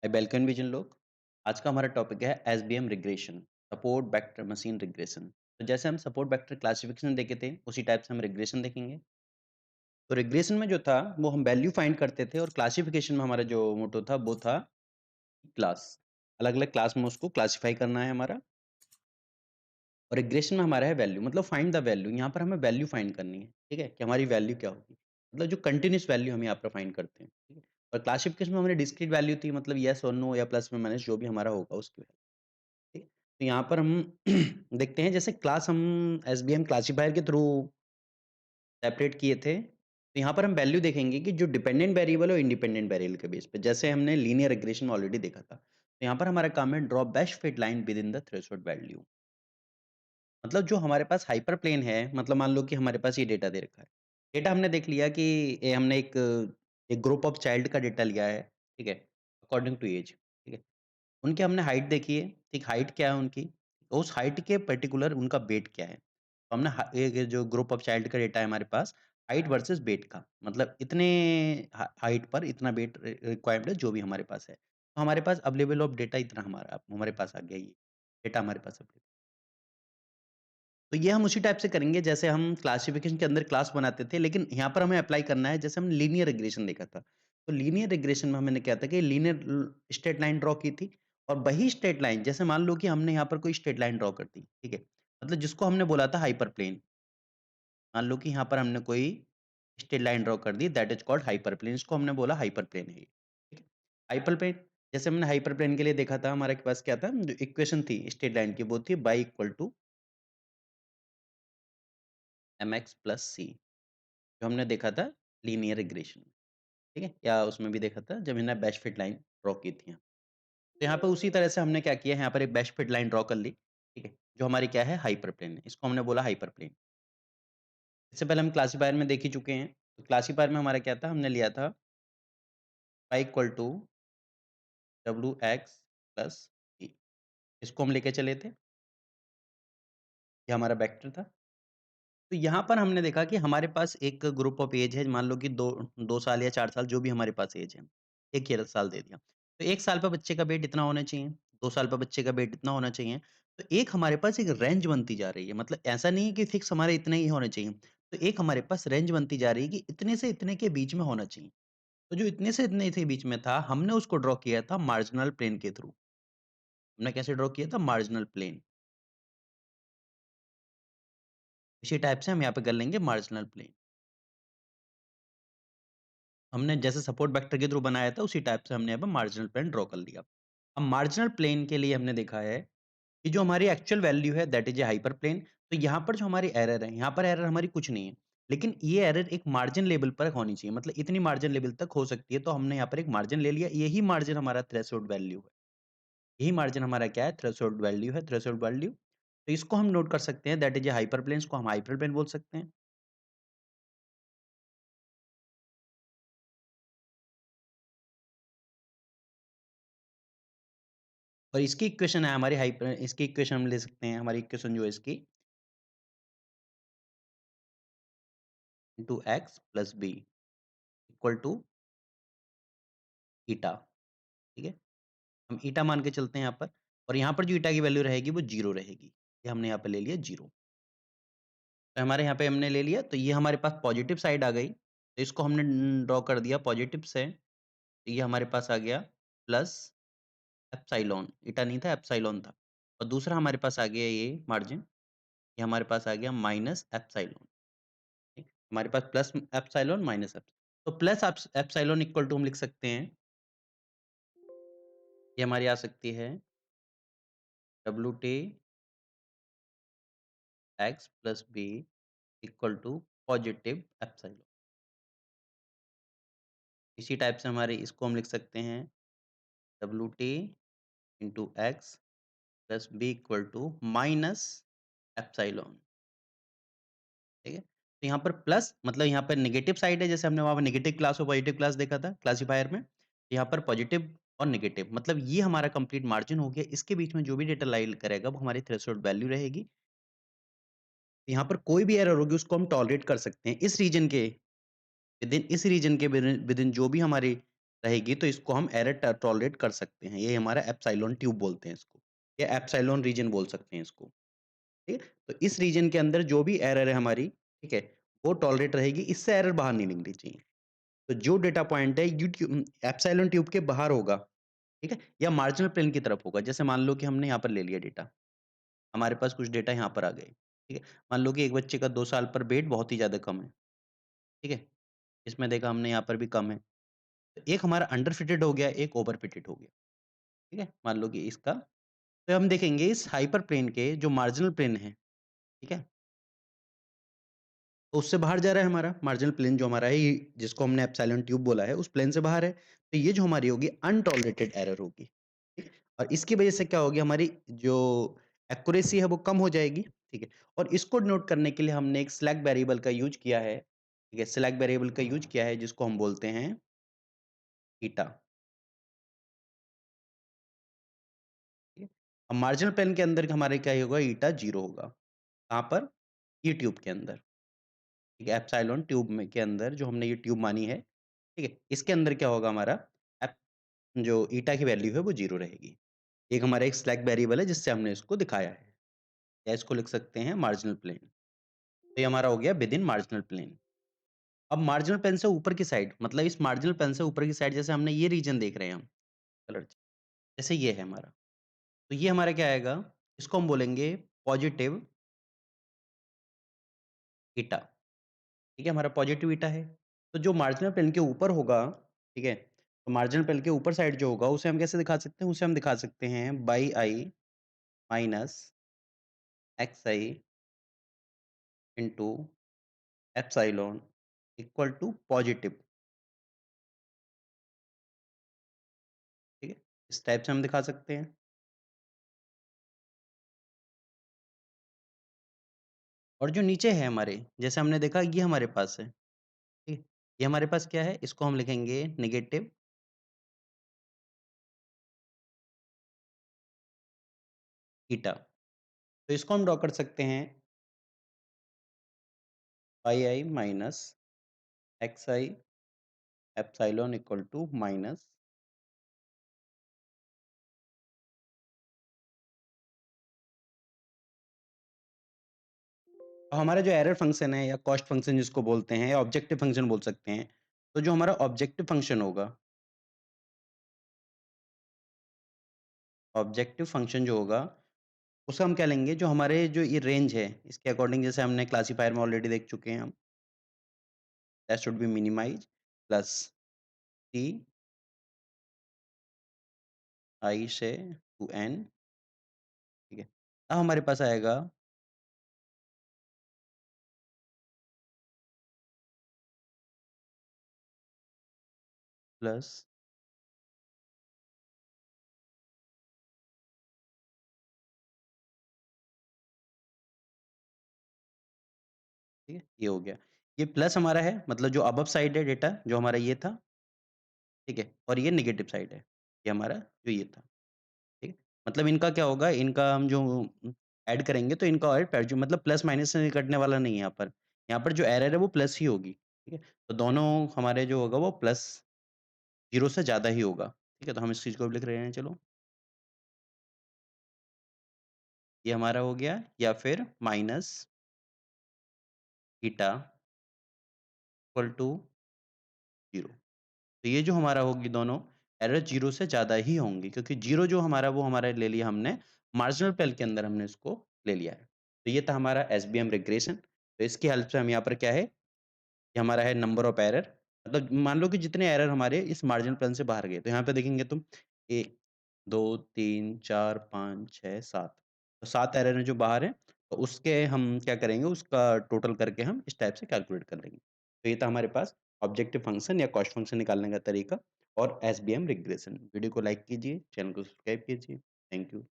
Welcome vision लोग। आज का हमारा टॉपिक है SBM regression, support vector machine regression. तो जैसे हम सपोर्ट वेक्टर क्लासिफिकेशन देखे थे उसी टाइप से हम रिग्रेशन देखेंगे। तो रिग्रेशन में जो था वो हम वैल्यू फाइंड करते थे और क्लासिफिकेशन में हमारा जो मोटो था वो था क्लास। अलग अलग क्लास में उसको क्लासिफाई करना है हमारा। और रिग्रेशन में हमारा है वैल्यू, मतलब फाइंड द वैल्यू। यहाँ पर हमें वैल्यू फाइंड करनी है, ठीक है, कि हमारी वैल्यू क्या होगी, मतलब जो कंटिन्यूस वैल्यू हम यहाँ पर फाइंड करते हैं, ठीक है। और क्लासिफिकेशन में हमारी डिस्क्रीट वैल्यू थी, मतलब यस और नो या प्लस में माइनस जो भी हमारा होगा उसकी वैल्यू, ठीक है। तो यहाँ पर हम देखते हैं, जैसे क्लास हम एसबीएम क्लासिफायर के थ्रू सेपरेट किए थे। तो यहाँ पर हम वैल्यू देखेंगे कि जो डिपेंडेंट वेरिएबल और इंडिपेंडेंट वेरिएबल के बेस पे, जैसे हमने लीनियर रिग्रेशन में ऑलरेडी देखा था। तो यहाँ पर हमारा काम है draw best fit line with in the threshold value. मतलब जो हमारे पास हाइपर प्लेन है, मतलब मान लो कि हमारे पास ये डेटा दे रखा है। डेटा हमने देख लिया कि ये हमने एक ग्रुप ऑफ चाइल्ड का डेटा लिया है, ठीक है, अकॉर्डिंग टू एज, ठीक है। उनकी हमने हाइट देखी है, ठीक, हाइट क्या है उनकी, तो उस हाइट के पर्टिकुलर उनका वेट क्या है। तो हमने ये जो ग्रुप ऑफ चाइल्ड का डेटा है हमारे पास, हाइट वर्सेस वेट का, मतलब इतने हाइट पर इतना वेट रिक्वायर्ड है जो भी हमारे पास है। तो हमारे पास अवेलेबल ऑफ डेटा इतना हमारा हमारे पास आ गया, ये डेटा हमारे पास अवेलेबल। तो ये हम उसी टाइप से करेंगे जैसे हम क्लासिफिकेशन के अंदर क्लास बनाते थे, लेकिन यहाँ पर हमें अप्लाई करना है जैसे हमने लीनियर रिग्रेशन देखा था। तो लीनियर रिग्रेशन में हमने क्या था कि लीनियर स्ट्रेट लाइन ड्रॉ की थी। और वही स्ट्रेट लाइन, जैसे मान लो कि हमने यहाँ पर कोई स्ट्रेट लाइन ड्रॉ कर दी, ठीक है, मतलब जिसको हमने बोला था हाइपर प्लेन। मान लो कि यहाँ पर हमने कोई स्ट्रेट लाइन ड्रॉ कर दी, that is called hyperplane, इसको हमने बोला हाइपर प्लेन है ये, ठीक है। हाइपर प्लेन, जैसे हमने हाइपर प्लेन के लिए देखा था, हमारे पास क्या था, जो इक्वेशन थी स्ट्रेट लाइन की वो थी y equal to m x plus c, जो हमने देखा था लीनियर रिग्रेशन, ठीक है, या उसमें भी देखा था जब हमने बेस्ट फिट लाइन ड्रॉ की थी यहाँ। तो यहाँ पे उसी तरह से हमने क्या किया, यहाँ पर एक बेस्ट फिट लाइन ड्रॉ कर ली, ठीक है, जो हमारी क्या है हाइपर प्लेन है, इसको हमने बोला हाइपर प्लेन। इससे पहले हम क्लासीफायर में देख ही चुके हैं। तो क्लासीफायर में हमारा क्या था, हमने लिया था pi equal to W X plus E, इसको हम लेके चले थे, ये हमारा वेक्टर था। तो यहाँ पर हमने देखा कि हमारे पास एक ग्रुप ऑफ एज है, मान लो कि 2 साल या 4 साल जो भी हमारे पास एज है, 1 ईयर साल दे दिया। तो 1 साल पे बच्चे का वेट इतना होना चाहिए, 2 साल पे बच्चे का वेट इतना होना चाहिए। तो एक हमारे पास एक रेंज बनती जा रही है, मतलब ऐसा नहीं है कि फिक्स हमारे इतने ही होने चाहिए। तो एक हमारे पास रेंज बनती जा रही है कि इतने से इतने के बीच में होना चाहिए। तो जो इतने से इतने के बीच में था, हमने उसको ड्रॉ किया था मार्जिनल प्लेन के थ्रू। हमने कैसे ड्रॉ किया था, मार्जिनल प्लेन। इसी टाइप से हम यहाँ पे कर लेंगे मार्जिनल प्लेन। हमने जैसे सपोर्ट वेक्टर के थ्रू बनाया था उसी टाइप से हमने यहाँ पे मार्जिनल प्लेन ड्रॉ कर लिया। अब मार्जिनल प्लेन के लिए हमने देखा है कि जो हमारी एक्चुअल वैल्यू है that is a hyperplane. तो यहाँ पर जो हमारी एरर है, यहाँ पर एरर हमारी कुछ नहीं है, लेकिन ये एरर एक मार्जिन लेवल पर होनी चाहिए, मतलब इतनी मार्जिन लेवल तक हो सकती है। तो हमने यहाँ पर एक मार्जिन ले लिया, यही मार्जिन हमारा थ्रेशोल्ड वैल्यू है। यही मार्जिन हमारा क्या है, थ्रेशोल्ड वैल्यू है, थ्रेशोल्ड वैल्यू। तो इसको हम नोट कर सकते हैं, that is a hyperplane, इसको हम हाइपर प्लेन बोल सकते हैं। और इसकी इक्वेशन है हमारी हाइपर, इसकी इक्वेशन हम ले सकते हैं, हमारी इक्वेशन जो है इसकी into x plus B equal to eta, ठीक है। हम ईटा मान के चलते हैं यहाँ पर, और यहाँ पर जो ईटा की वैल्यू रहेगी वो 0 रहेगी। ये हमने यहाँ पे ले लिया 0। तो हमारे यहाँ पे हमने ले लिया, तो ये हमारे पास पॉजिटिव साइड आ गई। तो इसको हमने ड्रॉ कर दिया पॉजिटिव से। तो ये हमारे पास आ गया प्लस एप्सिलॉन, ईटा नहीं था एप्सिलॉन था। और दूसरा हमारे पास आ गया ये मार्जिन, ये हमारे पास आ गया माइनस एप्सिलॉन, ठीक। हमारे पास प्लस एप्सिलॉन माइनस तो प्लस एप्सिलॉन इक्वल टू हम लिख सकते हैं, ये हमारी आ सकती है W T X plus B equal to positive epsilon. इसी टाइप से हमारे इसको हम लिख सकते हैं W T into x plus B equal to minus epsilon, ठीक है। तो यहाँ पर प्लस मतलब यहाँ पर नेगेटिव साइड है, जैसे हमने वहाँ पर नेगेटिव क्लास और पॉजिटिव क्लास देखा था क्लासिफायर में। यहाँ पर पॉजिटिव और नेगेटिव, मतलब ये हमारा कंप्लीट मार्जिन हो गया। इसके बीच में जो भी डेटा लाई करेगा वो हमारी थ्रेशोल्ड वैल्यू रहेगी। यहाँ पर कोई भी एरर होगी उसको हम टॉलरेट कर सकते हैं इस रीजन के विदिन, इस रीजन के विदिन जो भी हमारी रहेगी तो इसको हम एरर टॉलरेट कर सकते हैं। ये हमारा एप्सिलॉन ट्यूब बोलते हैं इसको या एप्सिलॉन रीजन बोल सकते हैं इसको। ठीक है? तो इस रीजन के अंदर जो भी एरर है हमारी, ठीक है? वो टॉलरेट रहेगी, इससे एरर बाहर नहीं निकलनी चाहिए। तो जो डेटा पॉइंट है एप्सिलॉन ट्यूब के बाहर होगा, ठीक है? या मार्जिनल प्लेन की तरफ होगा। जैसे मान लो कि हमने यहाँ पर ले लिया डेटा, हमारे पास कुछ डेटा यहाँ पर आ गए, ठीक है? मान लो कि एक बच्चे का 2 साल पर वेट बहुत ही ज़्यादा कम है, ठीक है? इसमें देखा हमने यहाँ पर भी कम है। तो एक हमारा अंडर फिटेड हो गया, एक ओवर फिटेड हो गया, ठीक है? मान लो कि इसका तो हम देखेंगे इस हाइपर प्लेन के जो मार्जिनल प्लेन है, ठीक है? तो उससे बाहर जा रहा है हमारा मार्जिनल प्लेन जो हमारा है ये जिसको हमने एप्सिलॉन ट्यूब बोला है, उस प्लेन से बाहर है। तो ये जो हमारी होगी अनटॉलरेटेड एरर होगी, ठीक? और इसकी वजह से क्या होगी हमारी जो एक्यूरेसी है वो कम हो जाएगी, ठीक है? और इसको डिनोट करने के लिए हमने एक स्लैक वेरिएबल का यूज़ किया है, ठीक है? स्लैक वेरिएबल का यूज़ किया है जिसको हम बोलते हैं ईटा, ठीक है? अब मार्जिनल प्लेन के अंदर हमारे क्या होगा ईटा 0 होगा। कहाँ पर? ई ट्यूब के अंदर, ठीक है? एप्सिलॉन ट्यूब में के अंदर जो हमने ये ट्यूब मानी है, ठीक है? इसके अंदर क्या होगा हमारा एप जो ईटा की वैल्यू है वो 0 रहेगी। एक हमारा एक स्लैक वेरिएबल है जिससे हमने इसको दिखाया है। या इसको लिख सकते हैं मार्जिनल प्लेन। तो ये हमारा हो गया विदिन मार्जिनल प्लेन। अब मार्जिनल प्लेन से ऊपर की साइड मतलब इस मार्जिनल प्लेन से ऊपर की साइड जैसे हमने ये रीजन देख रहे हैं हम कलर जैसे ये है हमारा। तो ये हमारा क्या आएगा? इसको हम बोलेंगे पॉजिटिव ईटा। ठीक है? हमारा पॉजिटिव ईटा है। तो जो मार्जिनल प्लेन के ऊपर होगा, ठीक है? तो मार्जिनल प्लेन के ऊपर साइड जो होगा उसे हम कैसे दिखा सकते हैं? उसे हम दिखा सकते हैं by I minus x I into epsilon equal to positive, ठीक है? इस टाइप से हम दिखा सकते हैं। और जो नीचे है हमारे, जैसे हमने देखा ये हमारे पास है, ठीक है? ये हमारे पास क्या है? इसको हम लिखेंगे नेगेटिव ईटा। तो इसको हम ड्रॉ कर सकते हैं pi i minus x i epsilon equal to minus तो हमारा जो एरर फंक्शन है या कॉस्ट फंक्शन जिसको बोलते हैं या ऑब्जेक्टिव फंक्शन बोल सकते हैं, तो जो हमारा ऑब्जेक्टिव फंक्शन होगा, ऑब्जेक्टिव फंक्शन जो होगा, उसका हम क्या लेंगे? जो हमारे जो ये रेंज है, इसके अकॉर्डिंग जैसे हमने क्लासिफायर में ऑलरेडी देख चुके हैं हम, that should be minimize plus T I से टू एन, ठीक है? अब हमारे पास आएगा प्लस ठीक है? ये हो गया। ये प्लस हमारा है मतलब जो अबव साइड है डेटा जो हमारा ये था, ठीक है? और ये नेगेटिव साइड है, ये हमारा जो ये था, ठीक है? मतलब इनका क्या होगा, इनका हम जो ऐड करेंगे तो इनका और जो मतलब प्लस माइनस से कटने वाला नहीं है यहाँ पर। यहाँ पर जो एरर है वो प्लस ही होगी, ठीक है? तो दोनों हमारे जो होगा वो प्लस 0 से ज़्यादा ही होगा, ठीक है? तो हम इस चीज़ को भी लिख रहे हैं चलो, ये हमारा हो गया या फिर माइनस ईटा इक्वल टू 0। तो ये जो हमारा होगी दोनों एरर 0 से ज़्यादा ही होंगी क्योंकि 0 जो हमारा वो हमारा ले लिया हमने मार्जिनल पेल के अंदर हमने इसको ले लिया है। तो ये था हमारा एसबीएम रिग्रेशन। तो इसकी हेल्प से हम यहाँ पर क्या है, ये हमारा है नंबर ऑफ एरर मतलब मान लो कि जितने एरर हमारे इस मार्जिनल पेल से बाहर गए तो यहाँ पे देखेंगे तुम 1, 2, 3, 4, 5, 6, 7 तो 7 एरर हैं जो बाहर हैं तो उसके हम क्या करेंगे उसका टोटल करके हम इस टाइप से कैलकुलेट कर लेंगे। तो ये था हमारे पास ऑब्जेक्टिव फंक्शन या कॉस्ट फंक्शन निकालने का तरीका और एसबीएम रिग्रेशन। वीडियो को लाइक कीजिए, चैनल को सब्सक्राइब कीजिए। Thank you.